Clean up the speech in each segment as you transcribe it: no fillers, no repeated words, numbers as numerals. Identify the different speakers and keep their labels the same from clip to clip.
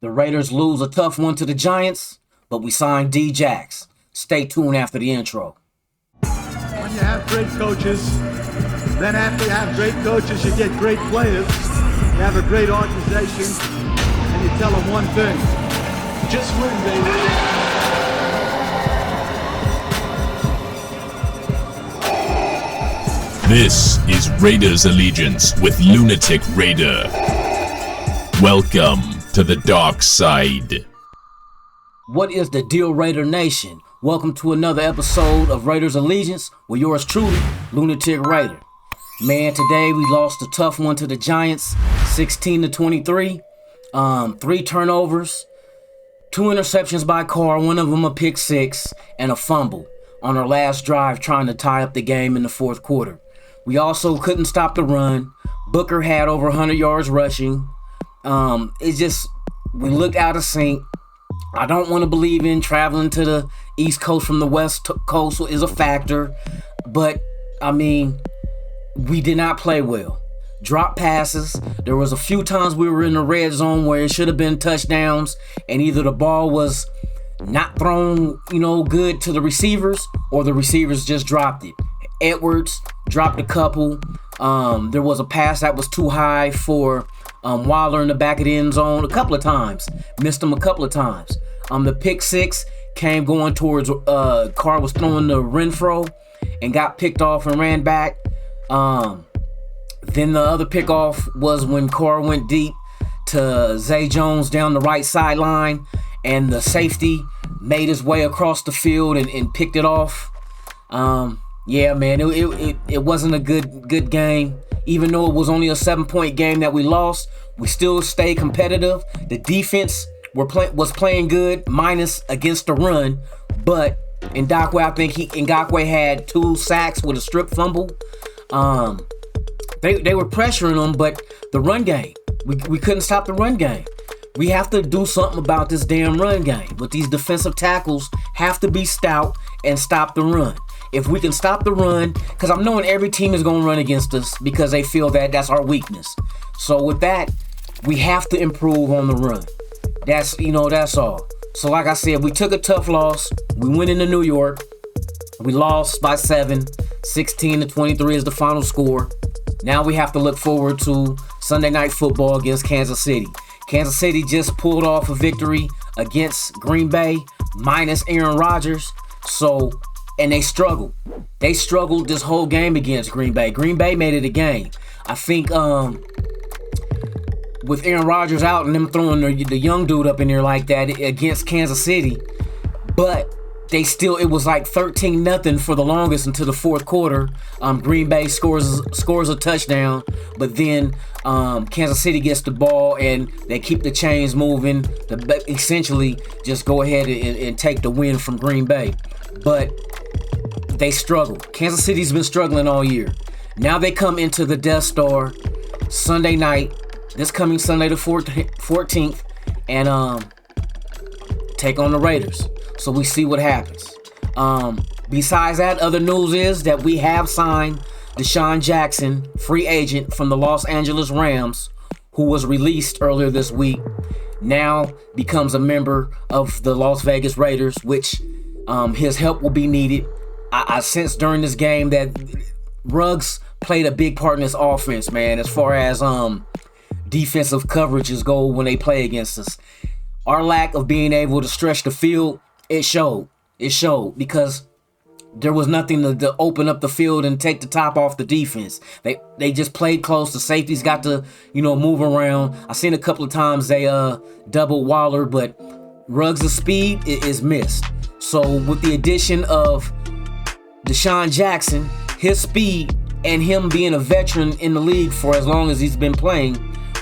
Speaker 1: The Raiders lose a tough one to the Giants, but we signed D-Jax. Stay tuned after the intro.
Speaker 2: When you have great coaches, then after you have great coaches, you get great players. You have a great organization, and you tell them one thing: just win, baby.
Speaker 3: This is Raiders Allegiance with Lunatic Raider. Welcome to the dark side.
Speaker 1: What is the deal, Raider Nation? Welcome to another episode of Raiders Allegiance with yours truly, Lunatic Raider. Man, today we lost a tough one to the Giants, 16-23. 3 turnovers, 2 interceptions by Carr, one of them a pick six, and a fumble on our last drive trying to tie up the game in the fourth quarter. We also couldn't stop the run. Booker had over 100 yards rushing. We looked out of sync. I don't want to believe in traveling to the East Coast from the West Coast is a factor. But, we did not play well. Drop passes. There was a few times we were in the red zone where it should have been touchdowns. And either the ball was not thrown, good to the receivers, or the receivers just dropped it. Edwards dropped a couple. There was a pass that was too high for Waller in the back of the end zone a couple of times. Missed him a couple of times. The pick six came going towards Carr was throwing the Renfro and got picked off and ran back. Then the other pickoff was when Carr went deep to Zay Jones down the right sideline, and the safety made his way across the field and picked it off. Yeah, man, it wasn't a good game. Even though it was only a 7-point game that we lost, we still stayed competitive. The defense was playing good, minus against the run. But Ngakoue, I think Ngakoue had 2 sacks with a strip fumble. They were pressuring him, but the run game, we couldn't stop the run game. We have to do something about this damn run game. But these defensive tackles have to be stout and stop the run. If we can stop the run, because I'm knowing every team is going to run against us because they feel that that's our weakness. So with that, we have to improve on the run. That's all. So like I said, we took a tough loss. We went into New York. We lost by 7. 16-23 is the final score. Now we have to look forward to Sunday Night Football against Kansas City. Kansas City just pulled off a victory against Green Bay, minus Aaron Rodgers. And they struggled. They struggled this whole game against Green Bay. Green Bay made it a game. I think with Aaron Rodgers out and them throwing the young dude up in there like that against Kansas City, but it was like 13-0 for the longest until the fourth quarter. Green Bay scores a touchdown, but then Kansas City gets the ball and they keep the chains moving to essentially just go ahead and take the win from Green Bay. But they struggled. Kansas City's been struggling all year. Now they come into the Death Star Sunday night, this coming Sunday the 14th, and take on the Raiders. So we see what happens. Besides that, other news is that we have signed Deshaun Jackson, free agent from the Los Angeles Rams, who was released earlier this week, now becomes a member of the Las Vegas Raiders, which his help will be needed. I sensed during this game that Ruggs played a big part in this offense, man, as far as defensive coverages go when they play against us. Our lack of being able to stretch the field, it showed. It showed because there was nothing to open up the field and take the top off the defense. They just played close. The safeties got to, move around. I seen a couple of times they double Waller, but Ruggs' speed is missed. So with the addition of Deshaun Jackson, his speed, and him being a veteran in the league for as long as he's been playing,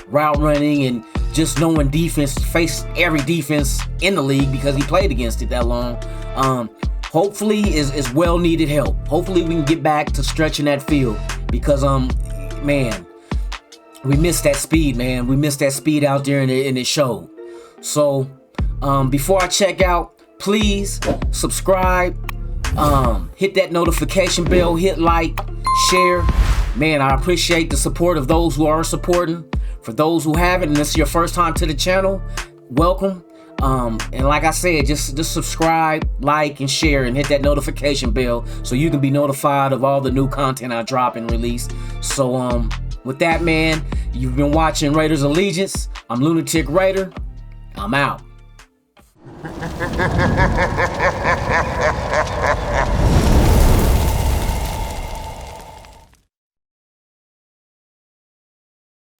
Speaker 1: route running and just knowing defense, face every defense in the league because he played against it that long, hopefully is well needed help. Hopefully we can get back to stretching that field because, man, we missed that speed, man. We missed that speed out there and it showed. So before I check out, please subscribe, hit that notification bell, hit like, share. Man, I appreciate the support of those who are supporting. For those who haven't, and this is your first time to the channel, welcome. And like I said, just subscribe, like, and share, and hit that notification bell so you can be notified of all the new content I drop and release. So with that, man, you've been watching Raiders Allegiance. I'm Lunatic Raider. I'm out.